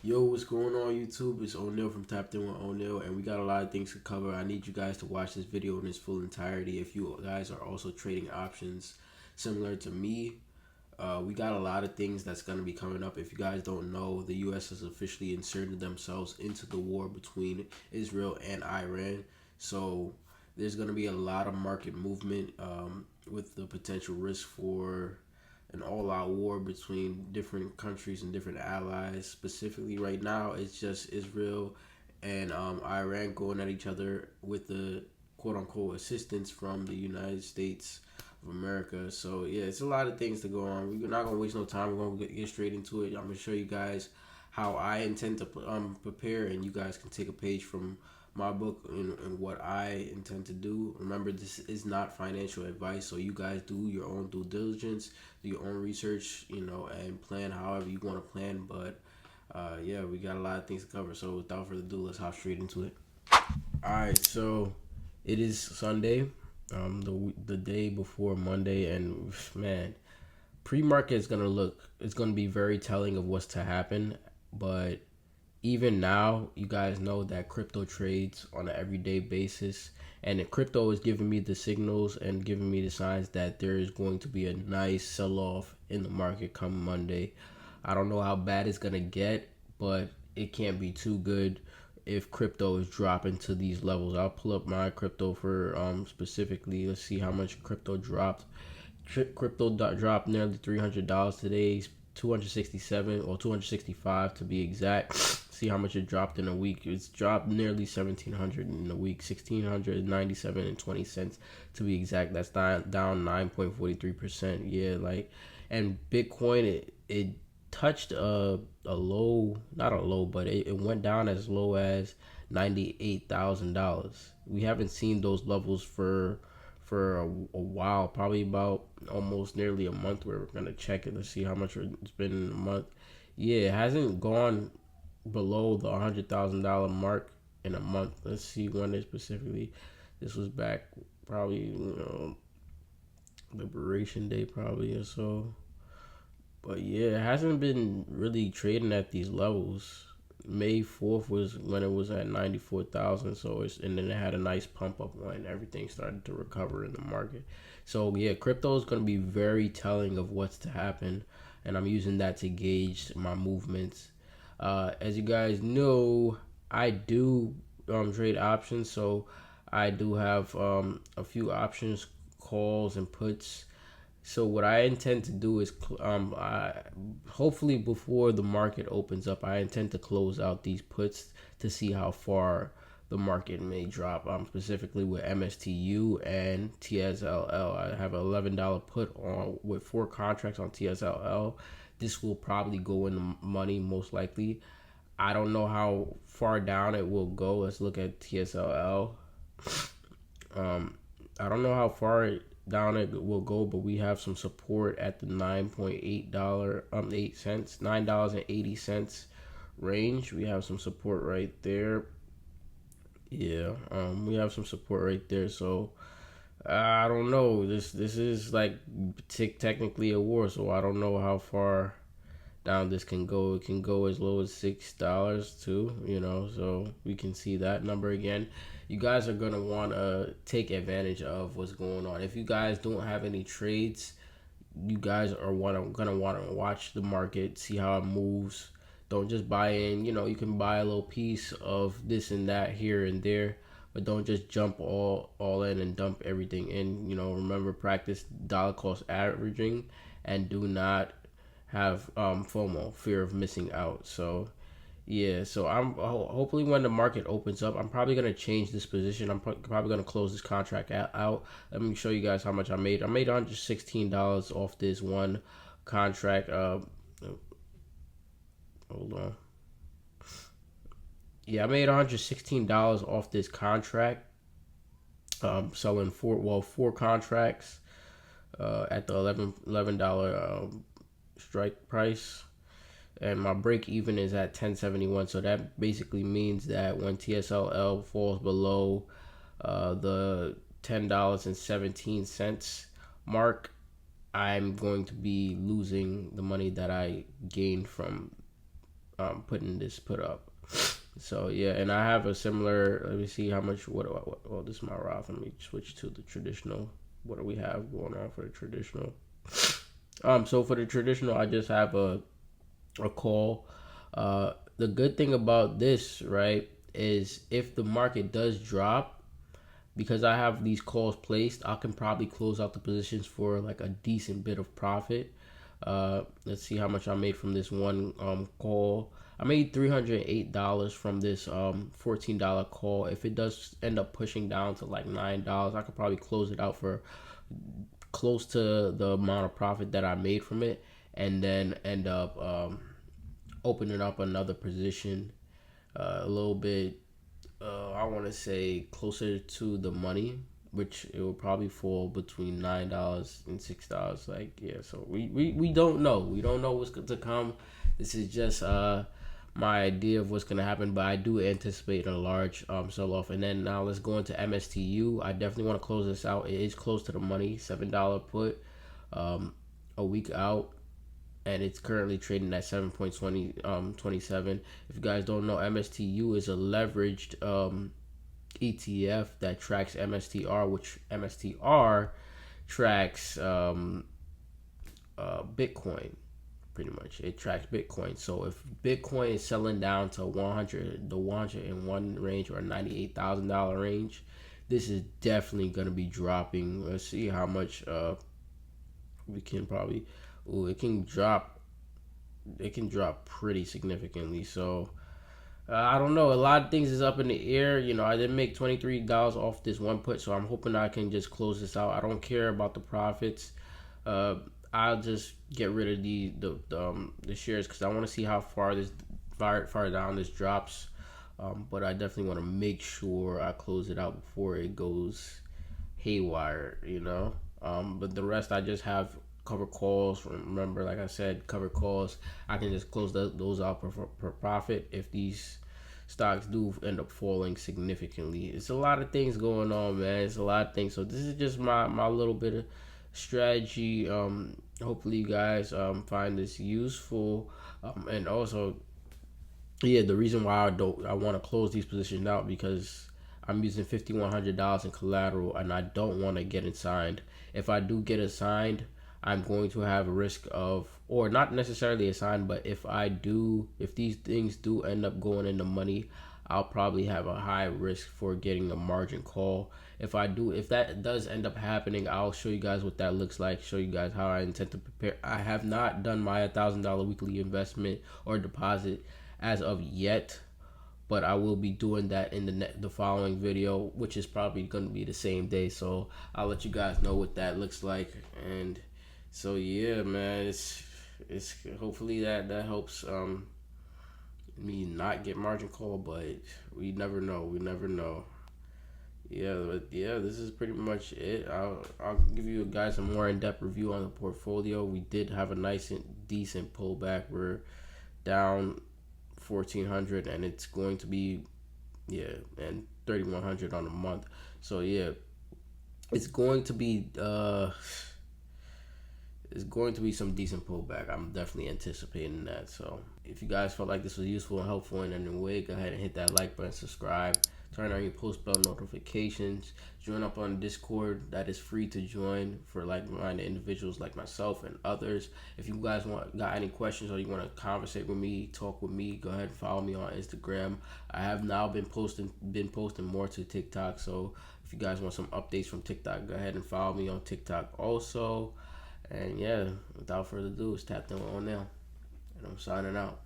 Yo, what's going on YouTube? It's O'Neal from Tapped In with O'Neal, and we got a lot of things to cover. I need you guys to watch this video in its full entirety. If you guys are also trading options similar to me, we got a lot of things that's going to be coming up. If you guys don't know, the U.S. has officially inserted themselves into the war between Israel and Iran. So there's going to be a lot of market movement with the potential risk for an all-out war between different countries and different allies. Specifically, right now, it's just Israel and Iran going at each other with the quote-unquote assistance from the United States of America. So yeah, it's a lot of things to go on. We're not gonna waste no time. We're gonna get straight into it. I'm gonna show you guys how I intend to prepare, and you guys can take a page from my book and what I intend to do. Remember, this is not financial advice, so you guys do your own due diligence, do your own research, and plan however you want to plan. But yeah, we got a lot of things to cover. So without further ado, let's hop straight into it. All right, so it is Sunday, the day before Monday, and man, pre-market is gonna look. It's gonna be very telling of what's to happen, but even now, you guys know that crypto trades on an everyday basis, and crypto is giving me the signals and giving me the signs that there is going to be a nice sell-off in the market come Monday. I don't know how bad it's gonna get, but it can't be too good if crypto is dropping to these levels. I'll pull up my crypto for specifically. Let's see how much crypto dropped. Crypto dropped nearly $300 today. 267 or 265 to be exact. See how much it dropped in a week. It's dropped nearly 1,700 in a week. 1,697.20 to be exact. That's down 9.43%. Yeah, and Bitcoin it touched a low, not a low, but it went down as low as $98,000. We haven't seen those levels for a while, probably about almost nearly a month. We're gonna check it to see how much it's been in a month. Yeah, it hasn't gone below the $100,000 mark in a month. Let's see when it specifically. This was back probably Liberation Day probably or so. But yeah, it hasn't been really trading at these levels. May 4th was when it was at 94,000. And then it had a nice pump up when everything started to recover in the market. So yeah, crypto is going to be very telling of what's to happen, and I'm using that to gauge my movements. As you guys know, I do trade options, so I do have a few options, calls, and puts. So what I intend to do is, hopefully before the market opens up, I intend to close out these puts to see how far the market may drop. Specifically with MSTU and TSLL. I have an $11 put on with 4 contracts on TSLL. This will probably go in the money most likely. I don't know how far down it will go. Let's look at TSLL. I don't know how far down it will go, but we have some support at the $9.80 range. We have some support right there. Yeah, we have some support right there. So I don't know. This is like technically a war, so I don't know how far down this can go. It can go as low as $6 too, so we can see that number again. You guys are gonna want to take advantage of what's going on. If you guys don't have any trades, you guys are gonna want to watch the market, see how it moves. Don't just buy in. You can buy a little piece of this and that here and there, but don't just jump all in and dump everything in. Remember, practice dollar cost averaging, and do not have FOMO, fear of missing out. So yeah, so I'm hopefully when the market opens up, I'm probably gonna change this position. I'm probably gonna close this contract out. Let me show you guys how much I made. I made $116 off this one contract. Hold on. Yeah, I made $116 off this contract. Selling four contracts at the $11 strike price, and my break even is at 1071. So that basically means that when TSLL falls below the $10.17 mark, I'm going to be losing the money that I gained from putting this put up. So yeah, and I have a similar. Let me see how much. Well, this is my Roth. Let me switch to the traditional. What do we have going on for the traditional? So for the traditional, I just have a call. The good thing about this, right, is if the market does drop, because I have these calls placed, I can probably close out the positions for like a decent bit of profit. Let's see how much I made from this one call. I made $308 from this $14 call. If it does end up pushing down to like $9, I could probably close it out for close to the amount of profit that I made from it, and then end up opening up another position a little bit. I want to say closer to the money, which it will probably fall between $9 and $6. Like, yeah, so we don't know. We don't know what's to come. This is just my idea of what's gonna happen, but I do anticipate a large sell off. And then now let's go into MSTU. I definitely want to close this out. It is close to the money, $7 put, a week out, and it's currently trading at 7.27. If you guys don't know, MSTU is a leveraged ETF that tracks MSTR, which MSTR tracks Bitcoin. Pretty much, it tracks Bitcoin. So if Bitcoin is selling down to the 101 range or $98,000 range, this is definitely gonna be dropping. Let's see how much we can probably. Ooh, it can drop. It can drop pretty significantly. So I don't know. A lot of things is up in the air. You know, I didn't make $23 off this one put, so I'm hoping I can just close this out. I don't care about the profits. I'll just get rid of the shares because I want to see how far down this drops. But I definitely want to make sure I close it out before it goes haywire. You know. But the rest I just have cover calls. Remember, like I said, cover calls. I can just close those out for profit if these stocks do end up falling significantly. It's a lot of things going on, man. It's a lot of things. So this is just my little bit of strategy. Hopefully you guys find this useful. And also, yeah, the reason why I want to close these positions out because I'm using $5,100 in collateral and I don't want to get it signed. If I do get it signed, I'm going to have a risk of, or not necessarily assigned, but if these things do end up going into money, I'll probably have a high risk for getting a margin call. If that does end up happening, I'll show you guys what that looks like, show you guys how I intend to prepare. I have not done my $1,000 weekly investment or deposit as of yet, but I will be doing that in the following video, which is probably going to be the same day. So I'll let you guys know what that looks like. And so yeah, man, it's hopefully that helps me not get margin call, but we never know. Yeah, but yeah, this is pretty much it. I'll give you guys a more in-depth review on the portfolio. We did have a nice and decent pullback. We're down 1,400 and it's going to be and 3,100 on a month. So yeah, it's going to be some decent pullback. I'm definitely anticipating that. So if you guys felt like this was useful and helpful in any way, go ahead and hit that like button, subscribe, turn on your post bell notifications, join up on Discord. That is free to join for like-minded individuals like myself and others. If you guys got any questions or you want to conversate with me, talk with me, go ahead and follow me on Instagram. I have now been posting more to TikTok. So if you guys want some updates from TikTok, go ahead and follow me on TikTok also. And yeah, without further ado, it's Tapped In On Now, and I'm signing out.